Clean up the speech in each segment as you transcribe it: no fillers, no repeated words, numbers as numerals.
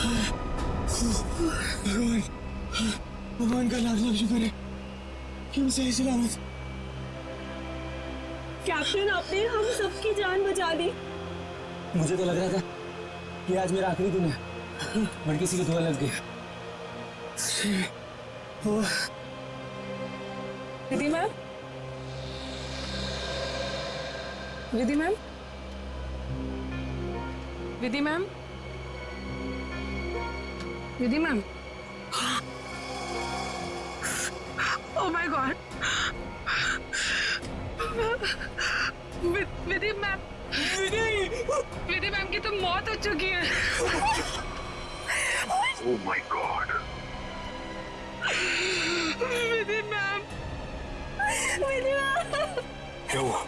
भगवान, भगवान का लाख लाख शुक्र है कि हम सही सलामत। कैप्टन, आपने हम सबकी जान बचा दी। मुझे तो लग रहा था कि आज मेरा आखिरी दिन है, पर किसी की दुआ लग गई। Vidhi ma'am, Vidhi ma'am, Vidhi ma'am, Vidhi ma'am. Oh my God, Vidhi ma'am, Vidhi ma'am की तो मौत हो चुकी है। Oh my God, Vidhi ma'am, Vidhi ma'am, क्या हुआ?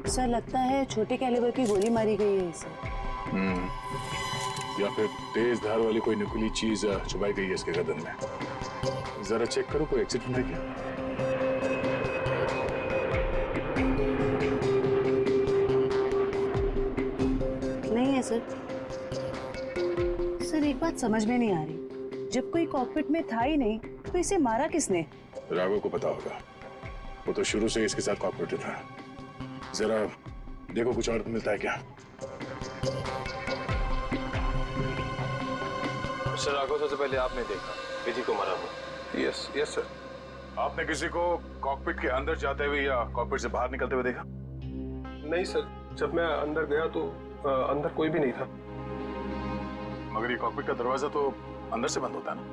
सर, लगता है छोटे कैलिबर की गोली मारी गई है इसे। या फिर तेज धार वाली कोई नुकीली चीज छुपाई गई है इसके गर्दन में। जरा चेक करो, कोई एक्सीडेंट है क्या? नहीं है सर। सर, एक बात समझ में नहीं आ रही, जब कोई कॉकपिट में था ही नहीं तो इसे मारा किसने? राघव को पता होगा, वो तो शुरू से इसके साथ कॉपरेटिव था। जरा देखो कुछ और मिलता है क्या। मिस्टर राघव, सबसे पहले आपने देखा विधि को मारा हुआ? Yes yes sir. आपने किसी को कॉकपिट के अंदर जाते हुए या कॉकपिट से बाहर निकलते हुए देखा? नहीं सर, जब मैं अंदर गया तो अंदर कोई भी नहीं था। मगर ये कॉकपिट का दरवाजा तो अंदर से बंद होता है ना?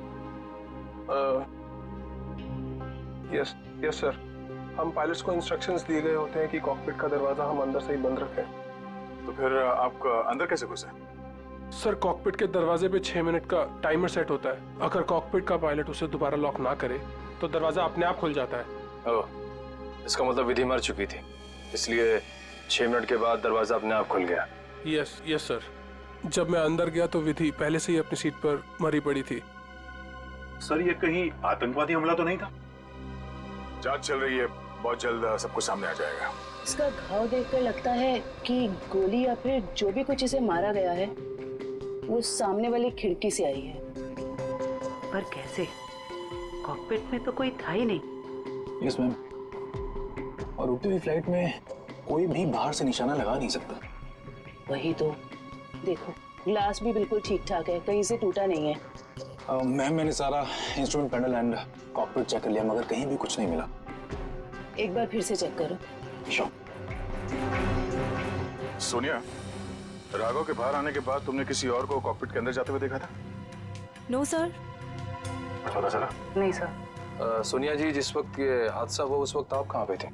यस यस सर, हम पायलट्स को इंस्ट्रक्शंस दिए गए होते हैं कि कॉकपिट का दरवाजा हम अंदर से ही बंद रखें। तो फिर आप अंदर कैसे घुसे? सर, कॉकपिट के दरवाजे पे 6 मिनट का टाइमर सेट होता है। अगर कॉकपिट का पायलट उसे दोबारा लॉक ना करे तो दरवाजा अपने आप खुल जाता है। ओह, इसका मतलब विधि मर चुकी थी, इसलिए 6 मिनट के बाद दरवाजा अपने आप खुल गया। यस यस सर, जब मैं अंदर गया तो विधि पहले से ही अपनी सीट पर मरी पड़ी थी। सर, ये कहीं आतंकवादी हमला तो नहीं था? जांच चल रही है, बहुत जल्द सब कुछ सामने आ जाएगा। इसका घाव देखकर लगता है कि गोली या फिर जो भी कुछ इसे मारा गया है वो सामने वाली खिड़की से आई है। पर कैसे? कॉकपिट में तो कोई था ही नहीं। यस मैम, और उड़ती हुई फ्लाइट में कोई भी बाहर से निशाना लगा नहीं सकता। वही तो, देखो ग्लास भी बिल्कुल ठीक ठाक है, कहीं से टूटा नहीं है। मैम, मैंने सारा instrument panel and cockpit check कर लिया, मगर कहीं भी कुछ नहीं मिला। एक बार फिर से चेक करो। श्योर। सोनिया, राघव के बाहर आने के बाद तुमने किसी और को कॉकपिट के अंदर जाते हुए देखा था? No sir. पता चला? नहीं सर। सोनिया जी, जिस वक्त ये हादसा हुआ उस वक्त आप कहाँ पे थे?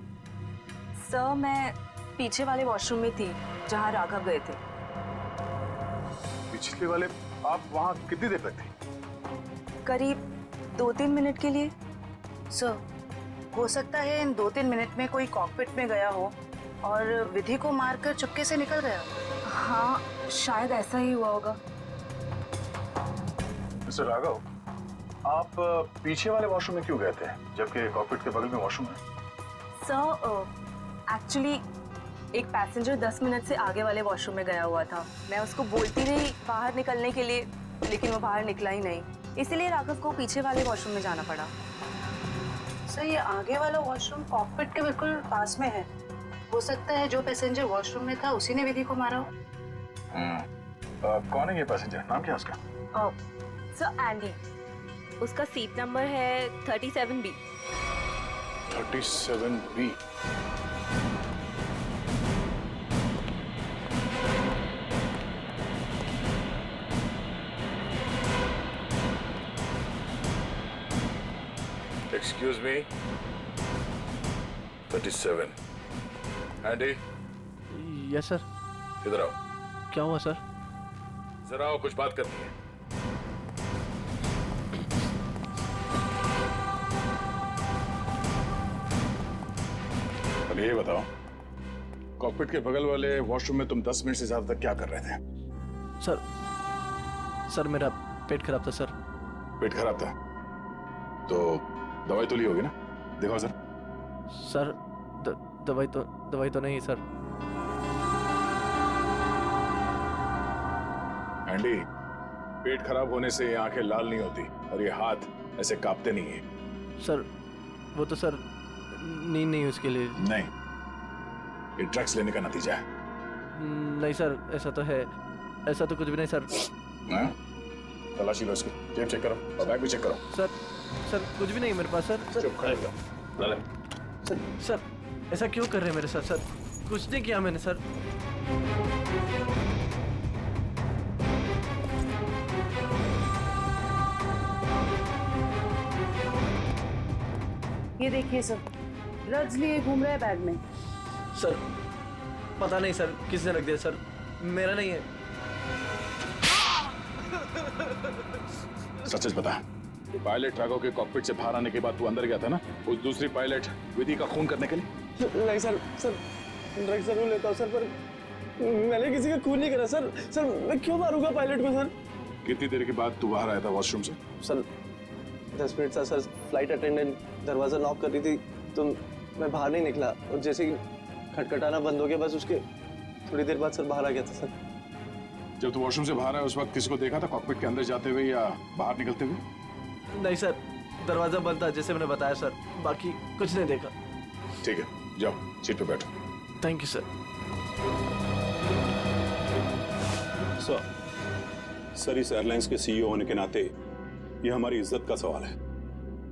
सर, मैं पीछे वाले वॉशरूम में थी जहाँ राघव गए थे। पिछले वाले? आप वहाँ कितनी देर तक थे? करीब 2-3 मिनट के लिए। सर, हो सकता है इन 2-3 मिनट में कोई कॉकपिट में गया हो और विधि को मारकर चुपके से निकल गया। हाँ, शायद ऐसा ही हुआ होगा। मिस्टर राघव, आप पीछे वाले वॉशरूम में क्यों गए थे जबकि कॉकपिट के बगल में वॉशरूम है? सर, एक्चुअली एक पैसेंजर 10 मिनट से आगे वाले वॉशरूम में गया हुआ था। मैं उसको बोलती रही बाहर निकलने के लिए, लेकिन वो बाहर निकला ही नहीं, इसलिए राघव को पीछे वाले वॉशरूम में जाना पड़ा। सर, ये आगे वाला वॉशरूम कॉकपिट के बिल्कुल पास में है। हो सकता है जो पैसेंजर वॉशरूम में था उसी ने विधि को मारा हो। कौन है ये पैसेंजर? नाम क्या है उसका? Sir, Andy. उसका सीट नंबर है 37B। 37B। Excuse me, 37. Andy, yes sir. इधर आओ। क्या हुआ सर? जरा आओ, कुछ बात करनी है। अब ये बताओ, कॉकपिट के बगल वाले वॉशरूम में तुम 10 मिनट से ज्यादा तक क्या कर रहे थे? सर, मेरा पेट खराब था सर। पेट खराब था तो दवाई तो ली होगी ना, दिखाओ सर। सर दवाई तो नहीं सर। एंडी, पेट खराब होने से ये आंखें लाल नहीं होती और ये हाथ ऐसे कांपते नहीं है। सर वो तो सर नींद नहीं उसके लिए। नहीं, ये ड्रग्स लेने का नतीजा है। नहीं सर, ऐसा तो है, ऐसा तो कुछ भी नहीं सर। हाँ? तलाशी लो इसकी, जेब चेक करो और बैग भी चेक करो। सर कुछ भी नहीं मेरे पास सर। चुप खड़े हो जाओ। ला ले। सर ऐसा क्यों कर रहे हैं मेरे साथ सर? कुछ नहीं किया मैंने सर। ये देखिए सर, ड्रग्स लिए घूम रहा है बैग में। सर पता नहीं सर किसने रख दिया सर, मेरा नहीं है। सच बता, पायलट राघव के कॉकपिट से बाहर आने के बाद तू अंदर गया था ना उस दूसरी पायलट विधि का खून करने के लिए? नहीं सर, ड्रग्स जरूर लेता हूँ सर, पर मैंने किसी का खून नहीं करा सर। सर मैं क्यों मारूंगा पायलट को सर? कितनी देर के बाद तू बाहर आया था वॉशरूम से? सर 10 मिनट था सर। फ्लाइट अटेंडेंट दरवाजा नॉक कर रही थी तो मैं बाहर नहीं निकला, और जैसे ही खटखटाना बंद हो गया बस उसके थोड़ी देर बाद सर बाहर आ गया था सर। जब तू वॉशरूम से बाहर आया उस वक्त किसी को देखा था कॉकपिट के अंदर जाते हुए या बाहर निकलते हुए? नहीं सर, दरवाजा बंद था जैसे मैंने बताया सर, बाकी कुछ नहीं देखा। ठीक है, जाओ सीट पे बैठो। Thank you sir. सर इस एयरलाइंस के सीईओ होने के नाते ये हमारी इज्जत का सवाल है।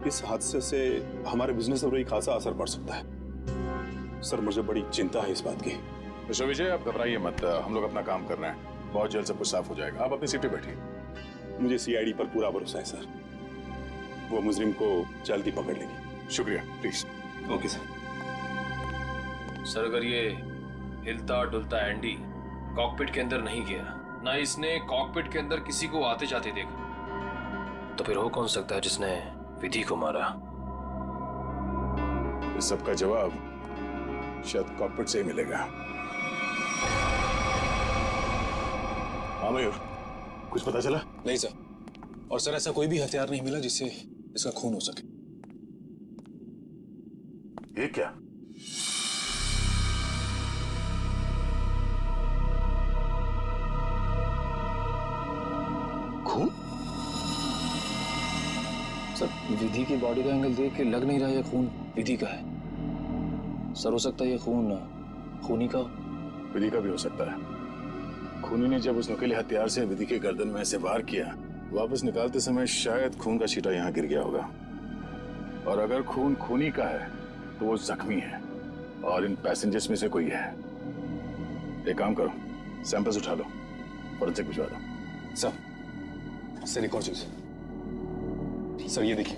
इस हादसे से हमारे बिजनेस पर बड़ी खासा असर पड़ सकता है। सर मुझे बड़ी चिंता है इस बात की। मिस्टर विजय, आप घबराइए मत, हम लोग अपना काम कर रहे हैं, बहुत जल्द सब कुछ साफ हो जाएगा। आप अपनी सीट पे बैठिए। मुझे सीआईडी पर पूरा भरोसा है सर, वो मुजरिम को जल्दी पकड़ लेगी। शुक्रिया, प्लीज। Okay sir. सर अगर ये हिलता डुलता एंडी कॉकपिट के अंदर नहीं गया, ना इसने कॉकपिट के अंदर किसी को आते जाते देखा, तो फिर हो कौन सकता है जिसने विधि को मारा? इस सब का जवाब शायद कॉकपिट से ही मिलेगा। हाँ मयूर, कुछ पता चला? नहीं सर, और सर ऐसा कोई भी हथियार नहीं मिला जिससे इसका खून हो सके। ये क्या? खून? सर विधि की बॉडी का एंगल देख के लग नहीं रहा ये खून विधि का है। सर हो सकता है ये खून खूनी का। विधि का भी हो सकता है। खूनी ने जब उस नुकीले हथियार से विधि के गर्दन में ऐसे वार किया, वापस निकालते समय शायद खून का छींटा यहाँ गिर गया होगा। और अगर खून खूनी का है तो वो जख्मी है और इन पैसेंजर्स में से कोई है। एक काम करो, सैंपल्स उठा लो, फॉरेंसिक भिजवा दो। सर एक और चीज सर, ये देखिए।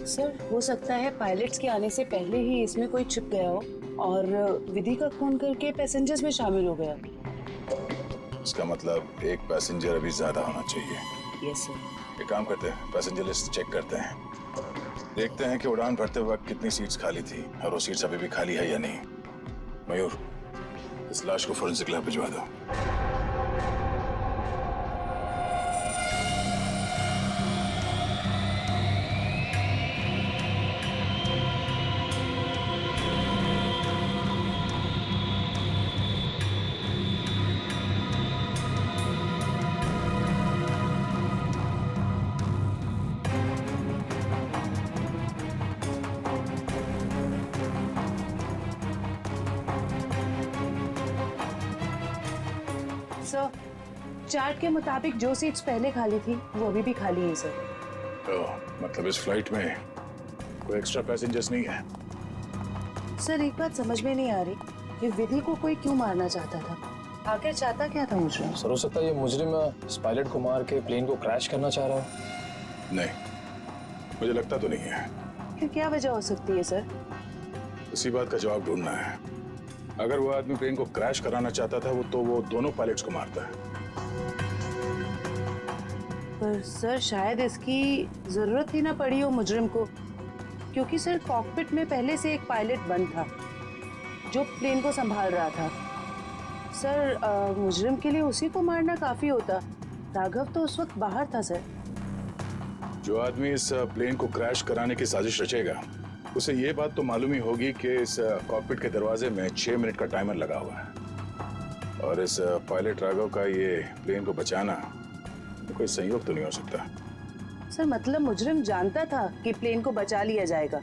सर हो सकता है पायलट्स के आने से पहले ही इसमें कोई छिप गया हो और विधि का खून करके पैसेंजर्स में शामिल हो गया। इसका मतलब एक पैसेंजर अभी ज्यादा होना चाहिए। Yes sir. एक काम करते हैं, पैसेंजर लिस्ट चेक करते हैं, देखते हैं कि उड़ान भरते वक्त कितनी सीट्स खाली थी और वो सीट्स अभी भी खाली है या नहीं। मयूर, इस लाश को फोरेंसिक लैब भिजवा दो। सर चार्ट के मुताबिक जो सीट्स पहले खाली थी वो अभी भी खाली है सर। तो मतलब इस फ्लाइट में कोई एक्स्ट्रा पैसेंजर्स नहीं है? सर एक बात समझ में नहीं आ रही कि विधि को कोई क्यों मारना चाहता था, आखिर चाहता क्या था मुझे? सर हो सकता है ये मुजरिम इस पायलट को मार के प्लेन को क्रैश करना चाह रहा हो। नहीं, मुझे लगता तो नहीं है। फिर क्या वजह हो सकती है सर? इसी बात का जवाब ढूंढना है। अगर वो आदमी प्लेन को क्रैश कराना चाहता था वो दोनों पायलट्स को मारता है। पर सर शायद इसकी जरूरत ही ना पड़ी हो मुजरिम को, क्योंकि सर कॉकपिट में पहले से एक पायलट बंद था जो प्लेन को संभाल रहा था। सर मुजरिम के लिए उसी को मारना काफी होता। राघव तो उस वक्त बाहर था सर। जो आदमी इस प्लेन को क्रैश कराने की साजिश रचेगा उसे ये बात तो मालूम ही होगी कि इस कॉकपिट के दरवाजे में 6 मिनट का टाइमर लगा हुआ है और इस पायलट राघव का ये प्लेन को बचाना तो कोई संयोग तो नहीं हो सकता। सर मतलब मुजरिम जानता था कि प्लेन को बचा लिया जाएगा,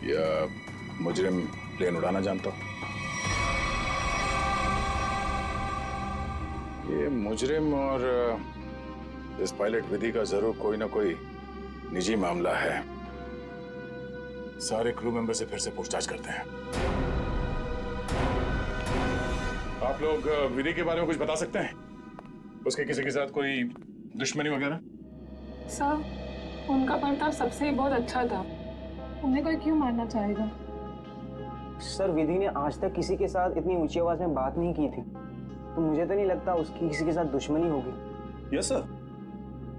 या मुजरिम प्लेन उड़ाना जानता हो? ये मुजरिम और इस पायलट विधि का जरूर कोई ना कोई निजी मामला है। सारे क्रू मेंबर से फिर से पूछताछ करते हैं। आप लोग विधि के बारे में कुछ बता सकते हैं? उसके किसी के साथ कोई दुश्मनी वगैरह? सर उनका बर्ताव सबसे बहुत अच्छा था, उन्हें कोई क्यों मारना चाहेगा? सर विधि ने आज तक किसी के साथ इतनी ऊंची आवाज में बात नहीं की थी, तो मुझे तो नहीं लगता उसकी किसी के साथ दुश्मनी होगी। यस सर,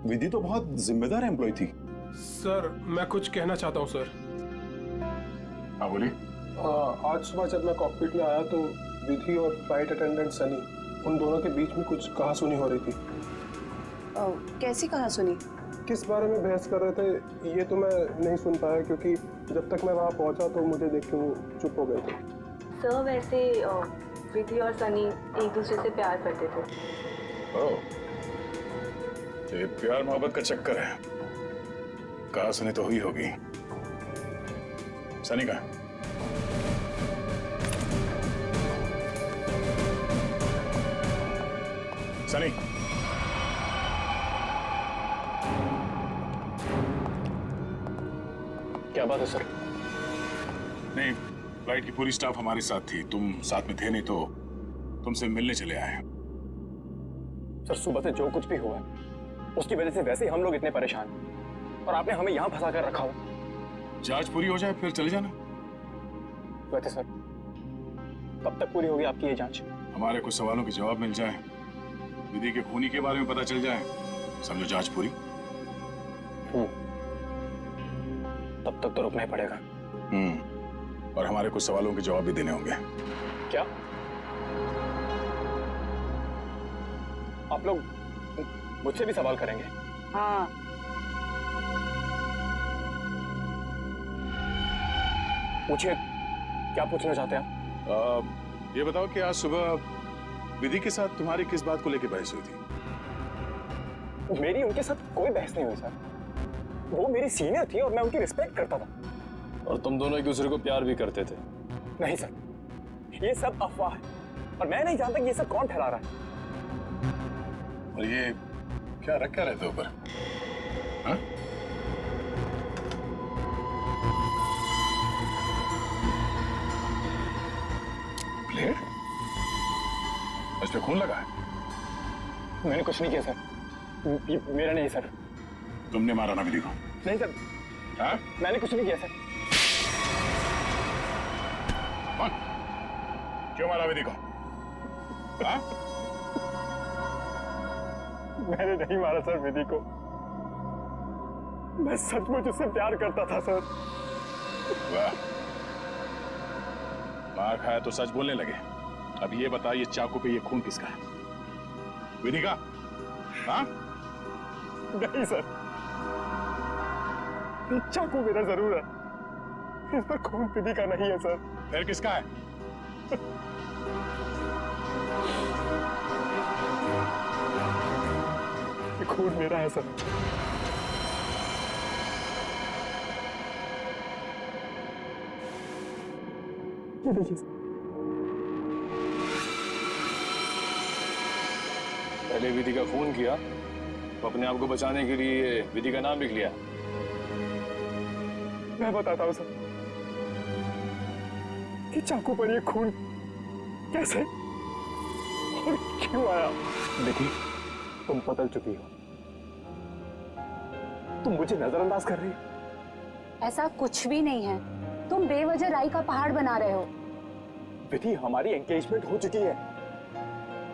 विधि तो बहुत जिम्मेदार एम्प्लॉय थी। सर मैं कुछ कहना चाहता हूँ सर। हाँ बोलिए। आज सुबह जब मैं कॉकपिट में आया तो विधि और फ्लाइट अटेंडेंट सनी, उन दोनों के बीच में कुछ कहासुनी हो रही थी। कैसी कहासुनी? किस बारे में बहस कर रहे थे ये तो मैं नहीं सुन पाया, क्योंकि जब तक मैं वहाँ पहुँचा तो मुझे देख के वो चुप हो गए थे। सर वैसे विधि और सनी एक दूसरे से प्यार करते थे। ओह, तो ये प्यार मोहब्बत का चक्कर है। कहासुनी तो हुई होगी। सनी का सनी, क्या बात है सर? नहीं, फ्लाइट की पूरी स्टाफ हमारे साथ थी, तुम साथ में थे नहीं तो तुमसे मिलने चले आए। सर सुबह से जो कुछ भी हुआ उसकी वजह से वैसे ही हम लोग इतने परेशान, और आपने हमें यहाँ फंसा कर रखा हो। जांच पूरी हो जाए फिर चले जाना। वैसे सर कब तक पूरी होगी आपकी ये जांच? हमारे कुछ सवालों के जवाब मिल जाए, विधि के खूनी के बारे में पता चल जाए, समझो जांच पूरी। तब तक तो रुकना ही पड़ेगा। और हमारे कुछ सवालों के जवाब भी देने होंगे। क्या आप लोग मुझसे भी सवाल करेंगे? हाँ। पूछिए, क्या पूछना चाहते हैं आप? ये बताओ कि आज सुबह विधि के साथ तुम्हारी किस बात को लेकर बहस हुई थी? मेरी उनके साथ कोई बहस नहीं हुई सर। वो मेरी सीनियर थी और मैं उनकी रिस्पेक्ट करता था। और तुम दोनों एक दूसरे को प्यार भी करते थे? नहीं सर, ये सब अफवाह है और मैं नहीं जानता कि ये सब कौन फैला रहा है। और ये क्या रख क्या रहते ऊपर? हाँ? प्लेट? इस पे खून लगा है? मैंने कुछ नहीं किया सर, ये मेरा नहीं सर। तुमने मारा ना विधि को? नहीं सर। हाँ? मैंने कुछ नहीं किया सर। कौन? क्यों मारा विधि को? हाँ? मैंने नहीं मारा सर विधि को, मैं सचमुच उससे प्यार करता था सर। वाह, मार खाया तो सच बोलने लगे। अब ये बता, ये चाकू पे ये खून किसका है? विधि का? हाँ? नहीं सर, ये चाकू मेरा जरूर है, इस पर खून विधि का नहीं है सर। फिर किसका है? ये खून मेरा है सर। ये देखिए सर। पहले विधि का खून किया तो अपने आप को बचाने के लिए विधि का नाम लिख लिया। मैं बताता हूँ सर, कि चाकू पर ये खून कैसे और क्यों आया। देखिए, तुम बदल चुकी हो, तुम मुझे नजरअंदाज कर रही हो। ऐसा कुछ भी नहीं है, तुम बेवजह राई का पहाड़ बना रहे हो। विधि, हमारी एंगेजमेंट हो चुकी है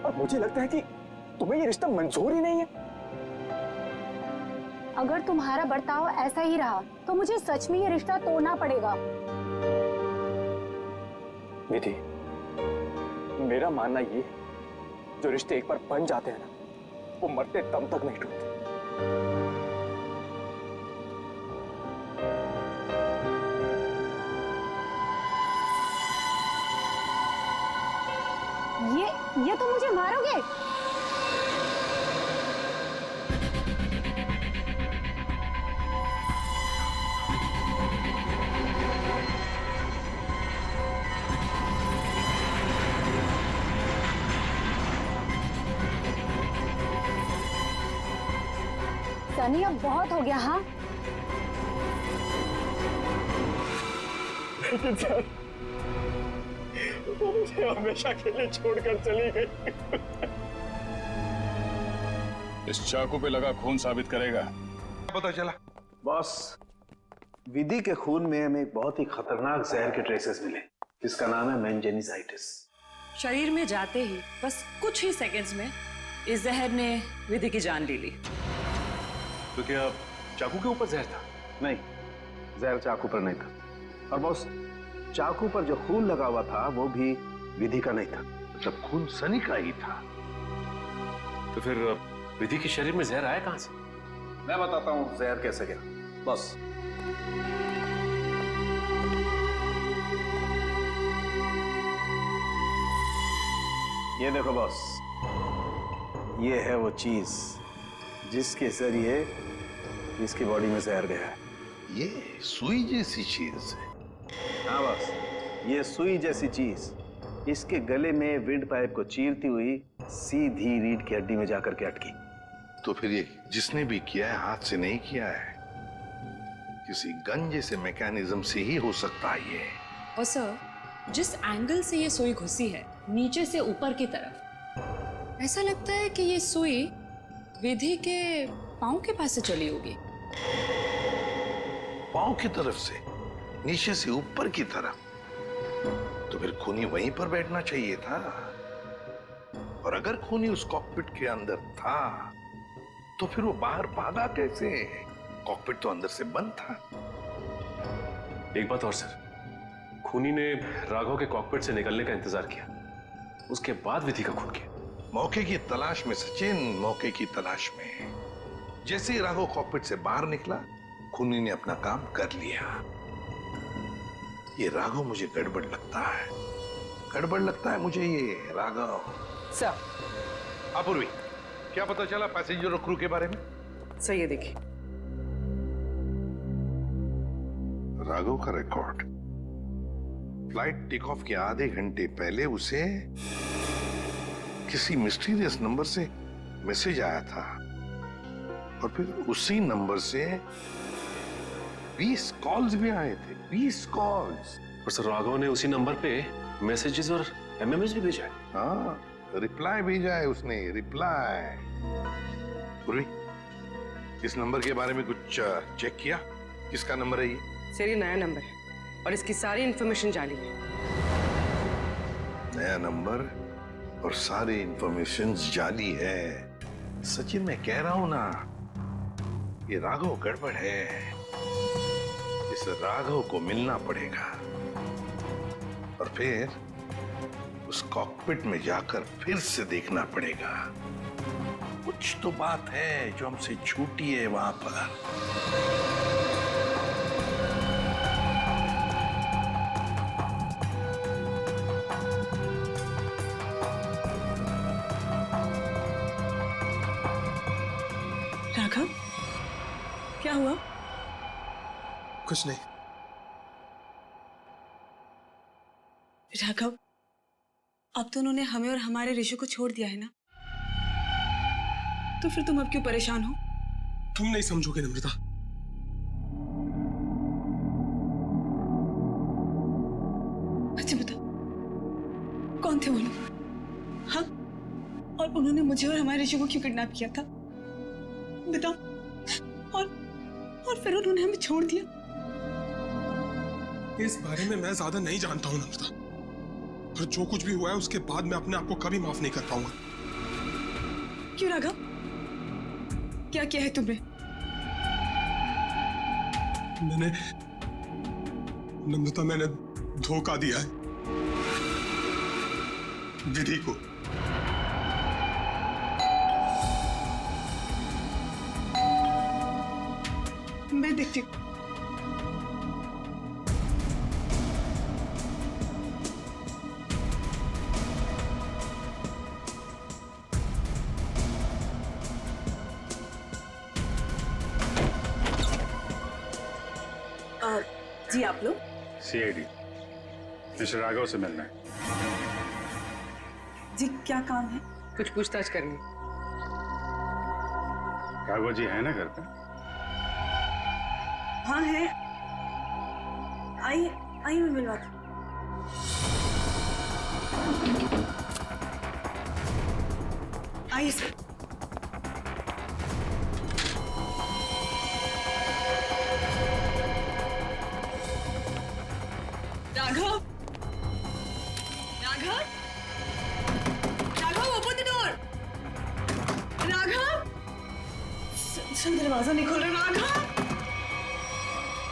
और मुझे लगता है कि तुम्हें ये रिश्ता मंजूर ही नहीं है। अगर तुम्हारा बर्ताव ऐसा ही रहा तो मुझे सच में ये रिश्ता तोड़ना पड़ेगा। विधि, मेरा मानना ये है, जो रिश्ते एक बार बन जाते हैं ना, वो मरते दम तक नहीं टूटते। ये तो मुझे मारोगे। सनी अब बहुत हो गया। हाँ लेकिन सर, वो मुझे हमेशा के लिए छोड़कर चली गई। इस चाकू पे लगा खून साबित करेगा। पता चला बॉस, विधि के खून में हमें एक बहुत ही खतरनाक जहर के ट्रेसेस मिले, जिसका नाम है मेंजेनिसाइटिस। शरीर में जाते ही बस कुछ ही सेकंड्स में इस जहर ने विधि की जान ले ली। तो क्या चाकू के ऊपर जहर था? नहीं, जहर चाकू पर नहीं था। और बॉस, चाकू पर जो खून लगा हुआ था वो भी विधि का नहीं था। जब खून सनी का ही था, तो फिर विधि के शरीर में जहर आया कहां से? मैं बताता हूं जहर कैसे गया। बॉस, ये देखो बॉस, ये है वो चीज जिसके जरिए इसकी बॉडी में जहर गया है। ये सुई जैसी चीज है। हाँ बॉस, ये सुई जैसी चीज इसके गले में विंड पाइप को चीरती हुई सीधी रीढ़ की हड्डी में जाकर के अटकी। तो फिर ये जिसने भी किया है हाथ से नहीं किया है, किसी गन जैसे मैकेनिज्म से ही हो सकता है ये। और सर, जिस एंगल से ये सुई घुसी है, नीचे से ऊपर की तरफ, ऐसा लगता है कि ये सुई विधि के पांव के पास से चली होगी। पांव की तरफ से, नीचे से ऊपर की तरफ? तो फिर खूनी वहीं पर बैठना चाहिए था। और अगर खूनी उस कॉकपिट के अंदर था, तो फिर वो बाहर भागा कैसे? कॉकपिट तो अंदर से बंद था। एक बात और सर, खूनी ने राघव के कॉकपिट से निकलने का इंतजार किया, उसके बाद विधि का खून किया। मौके की तलाश में सचिन, मौके की तलाश में। जैसे ही राघव कॉकपिट से बाहर निकला, खूनी ने अपना काम कर लिया। ये राघव मुझे गड़बड़ लगता है, गड़बड़ लगता है मुझे ये राघव। सर, अपूर्वी, क्या पता चला पैसेंजर और क्रू के बारे में? सर ये देखिए, राघव का रिकॉर्ड। फ्लाइट टेक ऑफ के आधे घंटे पहले उसे किसी मिस्टीरियस नंबर से मैसेज आया था, और फिर उसी नंबर से 20 कॉल्स भी आए थे। 20 कॉल्स। और सर, राघव ने उसी नंबर पे मैसेजेस और एमएमएस भी भेजा है। हाँ, रिप्लाई भेजा है उसने, रिप्लाई। पूर्वी, इस नंबर के बारे में कुछ चेक किया? किसका नंबर है ये? सर ये नया नंबर है और इसकी सारी इंफॉर्मेशन जाली है। नया नंबर और सारी इंफॉर्मेशन जाली है। सचिन, मैं कह रहा हूं ना, ये राघव गड़बड़ है। इस राघव को मिलना पड़ेगा और फिर उस कॉकपिट में जाकर फिर से देखना पड़ेगा। कुछ तो बात है जो हमसे छूटी है वहां पर। राघव, क्या हुआ? कुछ नहीं। राघव, अब तो उन्होंने हमें और हमारे ऋषि को छोड़ दिया है ना, तो फिर तुम अब क्यों परेशान हो? तुम नहीं समझोगे नम्रता। अच्छा बता, कौन थे वो लोग? हाँ, और उन्होंने मुझे और हमारे ऋषि को क्यों किडनैप किया था? बताओ। और फिर उन्होंने हमें छोड़ दिया। इस बारे में मैं ज्यादा नहीं जानता हूं नम्रता, और जो कुछ भी हुआ है उसके बाद मैं अपने आप को कभी माफ नहीं कर पाऊंगा। क्यों राघव, क्या किया है तुमने? मैंने नम्रता, मैंने धोखा दिया है। विधि को। मैं देखती हूँ। जी आप लोग? सीआईडी मिस्टर राघव से मिलना है। जी क्या काम है? कुछ पूछताछ करनी। राघव जी है ना घर पे? हाँ है। आइए आइए मैं मिलवाती हूँ। आइए sir. Raghav Raghav Raghav open the door. Raghav sir दरवाजा नहीं खोल रहा। राघव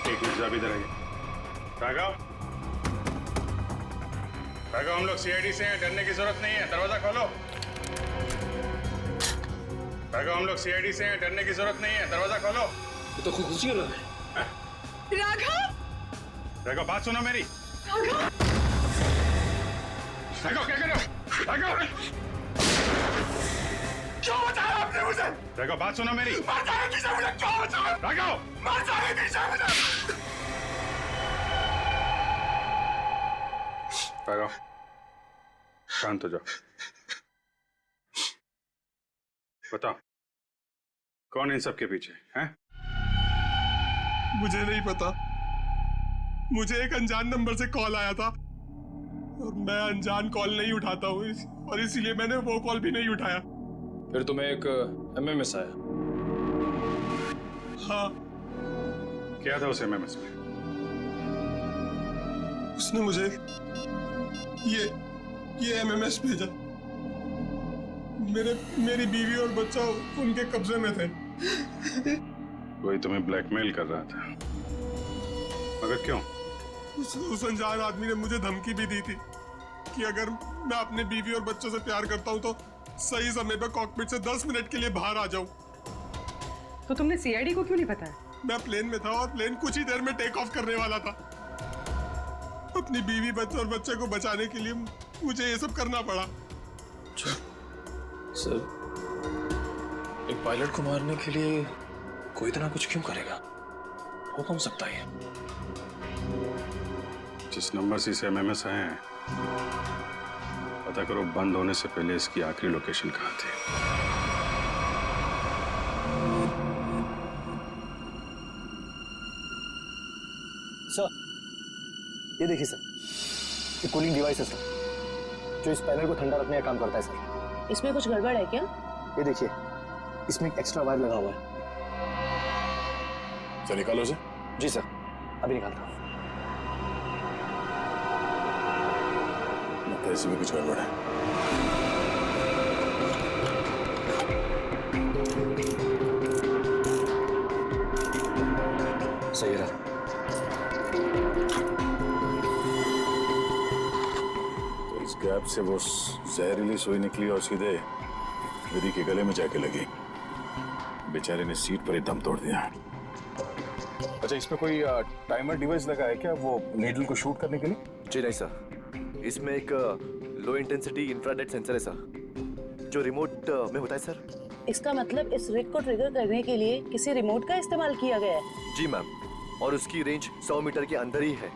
एक मिनट जरा इधर आइए। राघव राघव हम लोग सीआईडी से हैं, डरने की जरूरत नहीं है, दरवाजा खोलो। राघव हम लोग सीआईडी से हैं, डरने की जरूरत नहीं है, दरवाजा खोलो। ये तो खुद ही रहा है। राघव राघव बात सुनो मेरी। राघव राघव क्या कर रहे हो? राघव क्यों बताया आपने मुझे? राघव बात सुनो मेरी। मर जाने दीजिए मुझे, क्यों बचाया? राघव मर जाने दीजिए मुझे। राघव शांत हो जाओ। बताओ कौन इन सब के पीछे है? मुझे नहीं पता। मुझे एक अनजान नंबर से कॉल आया था और मैं अनजान कॉल नहीं उठाता हूँ और इसीलिए मैंने वो कॉल भी नहीं उठाया। फिर तुम्हें एक एमएमएस आया? हाँ। क्या था उस एमएमएस में? उसने मुझे ये एमएमएस भेजा। मेरी बीवी और बच्चा उनके कब्जे में थे। कोई तुम्हें ब्लैकमेल कर रहा था, मगर क्यों? उस अनजान आदमी ने मुझे धमकी भी दी थी कि अगर मैं अपने बीवी और बच्चों से प्यार करता हूं तो सही समय पर कॉकपिट से 10 मिनट के लिए बाहर आ जाऊं। तो तुमने सीआईडी को क्यों नहीं बताया? मैं प्लेन में था और प्लेन कुछ ही देर में टेक ऑफ करने वाला था। अपनी बीवी बच्चे और बच्चे को बचाने के लिए मुझे ये सब करना पड़ा। सर एक पायलट को मारने के लिए कोई इतना कुछ क्यों करेगा? हो कौन सकता है? जिस नंबर से इसे एमएमएस आए हैं, पता करो बंद होने से पहले इसकी आखिरी लोकेशन कहाँ थी। सर ये देखिए सर, ये कूलिंग डिवाइस है सर, जो इस पैनल को ठंडा रखने का काम करता है सर। इसमें कुछ गड़बड़ है क्या? ये देखिए, इसमें एक एक्स्ट्रा वायर लगा हुआ है। सर निकालो उसे। जी सर, अभी निकालता हूँ। लगता है इसमें कुछ गड़बड़ है। सही रहा। तो इस गैप से वो जहरीली सुई निकली और सीधे विधि के गले में जाके लगी। बेचारे ने सीट पर ही दम तोड़ दिया। अच्छा, इसमें कोई टाइमर डिवाइस लगा है क्या वो नीडल को शूट करने के लिए? जी नहीं सर, इसमें एक लो इंटेंसिटी इंफ्रारेड सेंसर है सर, जो रिमोट में होता है सर। इसका मतलब इस रिग को ट्रिगर करने के लिए किसी रिमोट का इस्तेमाल किया गया है? जी मैम, और उसकी रेंज 100 मीटर के अंदर ही है,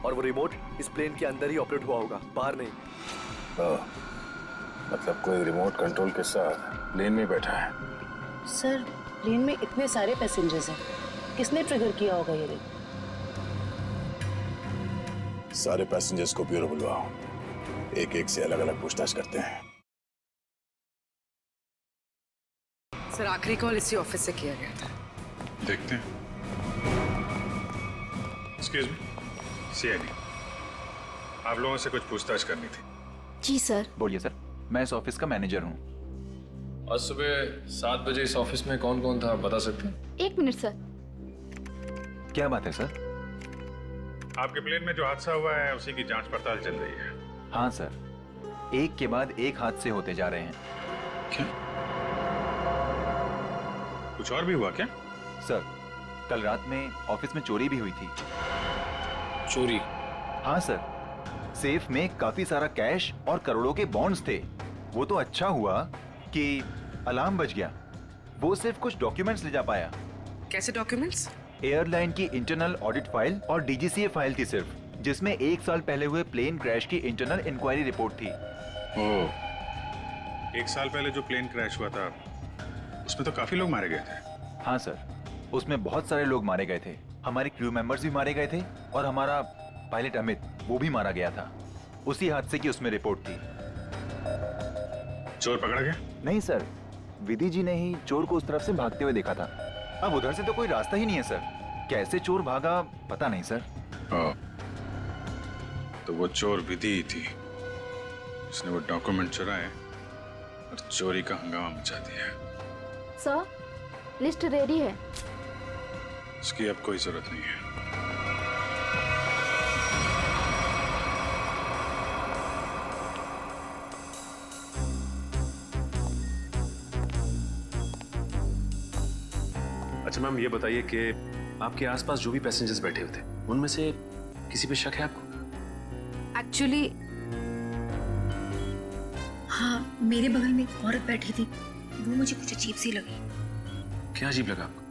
और वो रिमोट इस प्लेन के अंदर ही ऑपरेट हुआ होगा, बाहर नहीं। मतलब कोई रिमोट कंट्रोल के साथ प्लेन में बैठा है। सर प्लेन में इतने सारे पैसेंजर्स हैं, किसने ट्रिगर किया होगा ये रिग? सारे पैसेंजर्स को ब्यूरो बुलवाओ, एक एक से अलग अलग पूछताछ करते हैं। सर आखिरी कॉल इसी ऑफिस से किया गया था। देखते हैं। एक्सक्यूज मी, सीआईडी, आप लोगों से कुछ पूछताछ करनी थी। जी सर। बोलिए सर, मैं इस ऑफिस का मैनेजर हूँ। आज सुबह 7 बजे इस ऑफिस में कौन कौन था आप बता सकते हैं? 1 मिनट सर। क्या बात है सर? आपके प्लेन में जो हादसा हुआ है उसी की जांच पड़ताल चल रही है। हाँ सर, एक के बाद एक हादसे होते जा रहे हैं। क्या? कुछ और भी हुआ क्या? सर, कल रात में ऑफिस में चोरी भी हुई थी। चोरी? हाँ सर, सेफ में काफी सारा कैश और करोड़ों के बॉन्ड्स थे। वो तो अच्छा हुआ कि अलार्म बज गया। वो सिर्फ कुछ डॉक्यूमेंट्स ले जा पाया। कैसे डॉक्यूमेंट्स? एयरलाइन की इंटरनल ऑडिट फाइल और डीजीसीए फाइल थी सिर्फ, जिसमें 1 साल पहले हुए प्लेन क्रैश की इंटरनल इंक्वायरी रिपोर्ट थी। ओह, 1 साल पहले जो प्लेन क्रैश हुआ था उसमें तो काफी लोग मारे गए थे। हाँ सर, उसमें बहुत सारे लोग मारे गए थे। हमारे क्रू मेंबर्स भी मारे गए थे और हमारा पायलट अमित, वो भी मारा गया था। उसी हादसे की उसमें रिपोर्ट थी। चोर पकड़ा गया? नहीं सर, विधि जी ने ही चोर को उस तरफ से भागते हुए देखा था। अब उधर से तो कोई रास्ता ही नहीं है सर। कैसे चोर भागा पता नहीं सर। तो वो चोर विधि ही थी, उसने वो डॉक्यूमेंट चुराए और चोरी का हंगामा मचा दिया। सर, लिस्ट रेडी है। उसकी अब कोई जरूरत नहीं है। अच्छा मैम, ये बताइए कि आपके आसपास जो भी पैसेंजर्स बैठे हुए थे उनमें से किसी पे शक है आपको? एक्चुअली हाँ, मेरे बगल में एक औरत बैठी थी, वो मुझे कुछ अजीब सी लगी। क्या अजीब लगा आपको?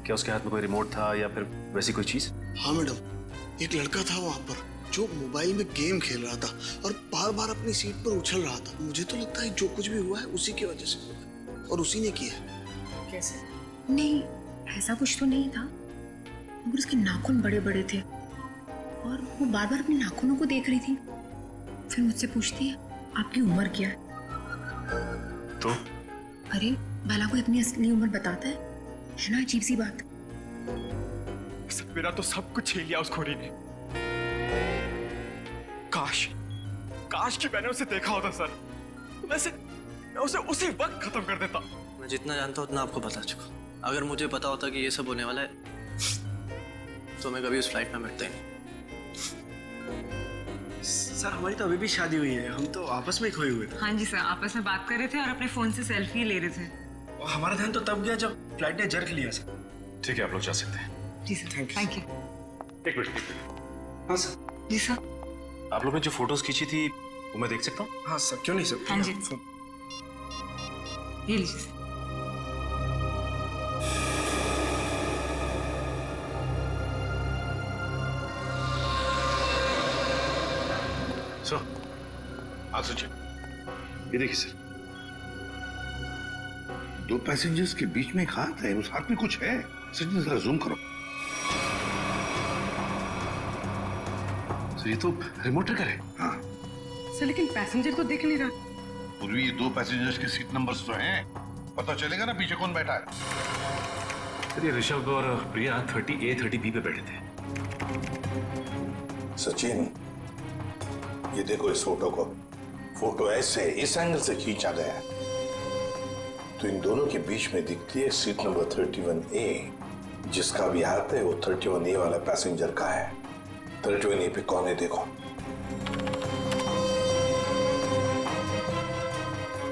क्या उसके हाथ में कोई रिमोट था या फिर वैसी कोई चीज? हाँ मैडम, एक लड़का था वहाँ पर जो मोबाइल में गेम खेल रहा था और बार बार अपनी सीट पर उछल रहा था। मुझे तो लगता है जो कुछ भी हुआ है उसी की वजह से हुआ है और उसी ने किया। कैसे? नहीं, ऐसा कुछ तो नहीं था, मगर उसके नाखून बड़े बड़े थे और वो बार बार अपने नाखूनों को देख रही थी। फिर मुझसे पूछती है, आपकी उम्र क्या है? तो? अरे भला कोई अपनी असली उम्र बताता है ना? अजीब सी बात। मेरा तो सब कुछ छीन लिया उस खोरी ने। काश कि मैंने उसे देखा होता सर, मैं उसे उसी वक्त खत्म कर देता। मैं जितना जानता हूँ उतना आपको बता चुका। अगर मुझे पता होता कि ये सब होने वाला है तो मैं कभी उस फ्लाइट में बैठता ही नहीं। सर, हमारी तो अभी भी शादी हुई है, हम तो आपस में ही खोए हुए थे। हाँ जी सर, आपस में बात कर रहे थे और अपने फोन से सेल्फी ले रहे थे। और हमारा ध्यान तो तब गया जब फ्लाइट ने जर्क लिया सर। ठीक है, आप लोग जा सकते हैं। जी सर, थैंक यू। एक मिनट। हाँ सर। जी सर। आप लोग ने जो फोटोज खींची थी वो मैं देख सकता हूँ? हाँ सर, क्यों नहीं सर। हाँ जी, ये लीजिए सर। हाँ सोचिए, ये देखिए सर, 2 पैसेंजर्स के बीच में एक हाथ है, उस हाथ में कुछ है। सचिन जरा जूम करो सर, ये तो रिमोट ट्रिगर है। हाँ सर, लेकिन पैसेंजर तो दिख नहीं रहा। पूर्वी, 2 पैसेंजर्स के सीट नंबर्स तो हैं, पता चलेगा ना पीछे कौन बैठा है। सर, ये ऋषभ और प्रिया 30A 30B पे बैठे थे। सचिन, ये देखो इस फोटो को। फोटो ऐसे इस एंगल से खींचा गया है तो इन दोनों के बीच में दिखती है सीट नंबर 31A। जिसका भी हाथ है वो 31A वाला पैसेंजर का है। 31A पे कौन है देखो।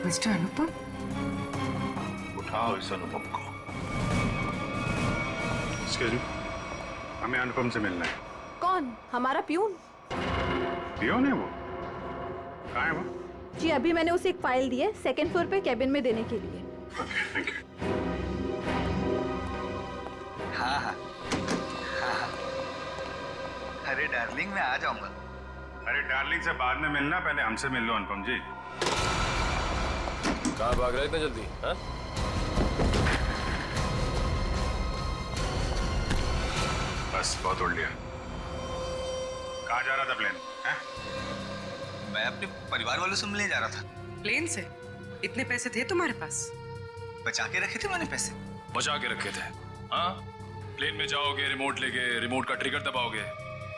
मिस्टर अनुपम। उठाओ इस अनुपम को। एक्सक्यूज मी, हमें अनुपम से मिलना है। कौन? हमारा प्यून? पियोन है वो? कहाँ है वो? जी, अभी मैंने उसे एक फाइल दी है 2nd फ्लोर पे केबिन में देने के लिए। Thank you. हाँ। अरे डार्लिंग, मैं आ जाऊंगा। अरे डार्लिंग से बाद में मिलना, पहले हमसे मिल लो अनुपम जी। कहाँ भाग रहे इतना जल्दी? हाँ? बस बहुत उड़ लिया। कहाँ जा रहा था प्लेन? मैं अपने परिवार वालों से मिलने जा रहा था। प्लेन से? इतने पैसे थे तुम्हारे पास? बचा के रखे थे मैंने पैसे। बचा के रखे थे? हाँ, प्लेन में जाओगे, रिमोट लेके, रिमोट का ट्रिगर दबाओगे,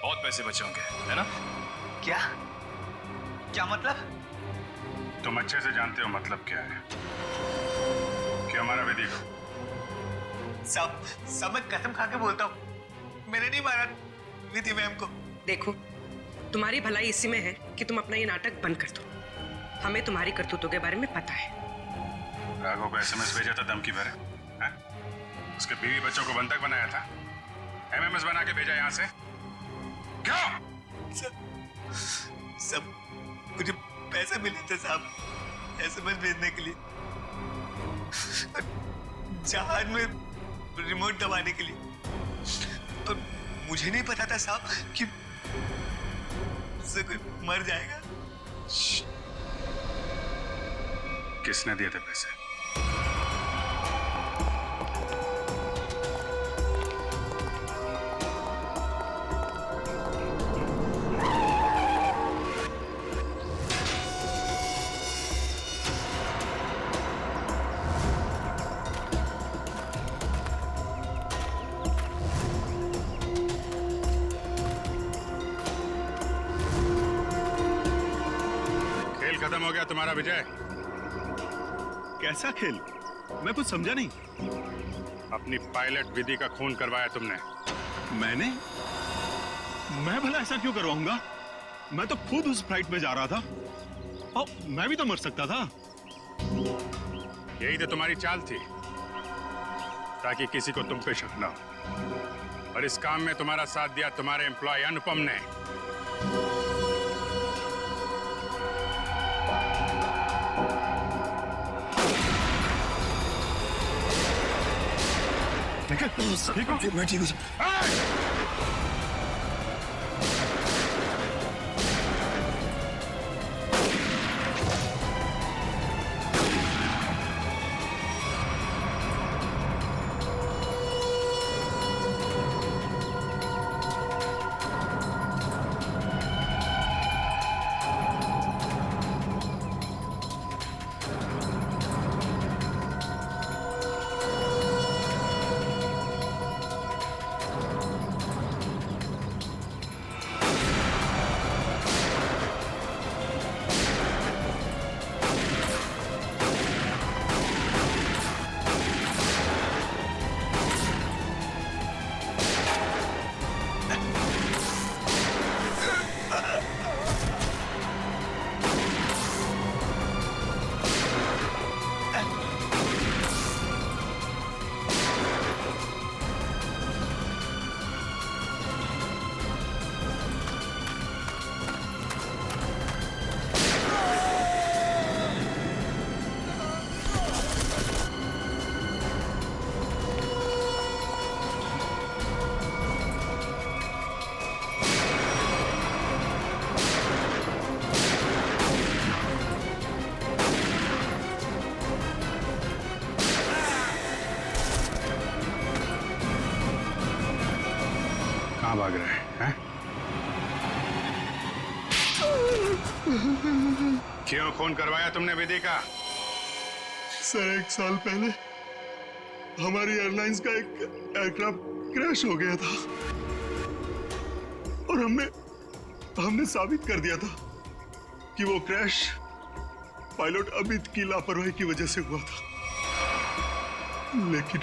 बहुत पैसे बचेंगे, है ना? क्या मतलब? तुम अच्छे से जानते हो मतलब क्या है। क्यों मारा विधि को? सब मैं कसम खा के बोलता हूँ, मैंने नहीं मारा विधि मैम को। देखो, तुम्हारी भलाई इसी में है कि तुम अपना ये नाटक बंद कर दो। हमें तुम्हारी करतूतों के बारे में पता है। राघव को एसएमएस भेजा था धमकी भरे, हैं? उसके बीवी बच्चों को बंधक बनाया था, एमएमएस बना के भेजा यहाँ से, क्यों? सब मुझे पैसे मिले थे साहब एसएमएस भेजने के लिए, जहाज में रिमोट दबाने के लिए, और मुझे नहीं पता था साहब कि उससे कोई मर जाएगा। किसने दिए थे पैसे? खत्म हो गया तुम्हारा विजय। कैसा खेल? मैं कुछ समझा नहीं। अपनी पायलट विधि का खून करवाया तुमने। मैंने? मैं भला ऐसा क्यों करवाऊंगा? मैं तो खुद उस फ्लाइट में जा रहा था और मैं भी तो मर सकता था। यही तो तुम्हारी चाल थी, ताकि किसी को तुम पे शक ना हो। और इस काम में तुम्हारा साथ दिया तुम्हारे एम्प्लॉय अनुपम ने। ठीक हो? मैं ठीक हूँ। कहाँ भाग रहे हैं? क्यों खून करवाया तुमने विधि का? सर 1 साल पहले हमारी एयरलाइंस का एक एयरक्राफ्ट क्रैश हो गया था और हमने साबित कर दिया था कि वो क्रैश पायलट अमित की लापरवाही की वजह से हुआ था। लेकिन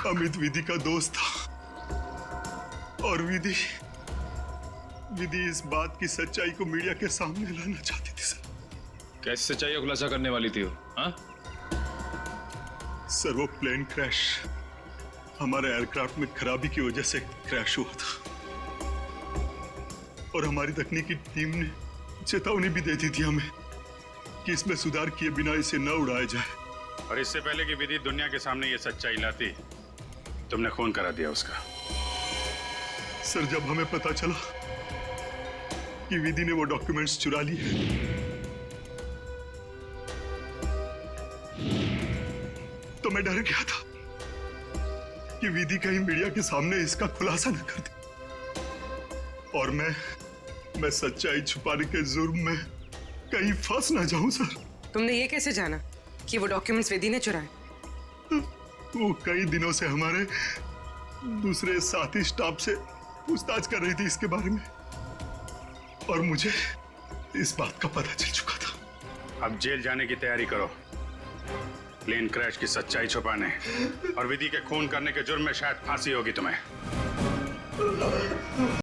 अमित विधि का दोस्त था और विधि इस बात की सच्चाई को मीडिया के सामने लाना चाहती थी सर। कैसे सच्चाई का खुलासा करने वाली थी वो? हाँ? सर वो प्लेन क्रैश हमारे एयरक्राफ्ट में खराबी की वजह से क्रैश हुआ था और हमारी तकनीकी टीम ने चेतावनी भी दे दी थी हमें कि इसमें सुधार किए बिना इसे न उड़ाया जाए। और इससे पहले कि विधि दुनिया के सामने ये सच्चाई लाती, तुमने खून करा दिया उसका। सर जब हमें पता चला कि विधि ने वो डॉक्यूमेंट्स चुरा लिए तो मैं डर गया था कि विधि कहीं मीडिया के सामने इसका खुलासा न कर दे और मैं सच्चाई छुपाने के जुर्म में कहीं फंस ना जाऊं। सर तुमने ये कैसे जाना कि वो डॉक्यूमेंट्स विधि ने चुराए? वो कई दिनों से हमारे दूसरे साथी स्टाफ से पूछताछ कर रही थी इसके बारे में और मुझे इस बात का पता चल चुका था। अब जेल जाने की तैयारी करो, प्लेन क्रैश की सच्चाई छुपाने और विधि के खून करने के जुर्म में शायद फांसी होगी तुम्हें।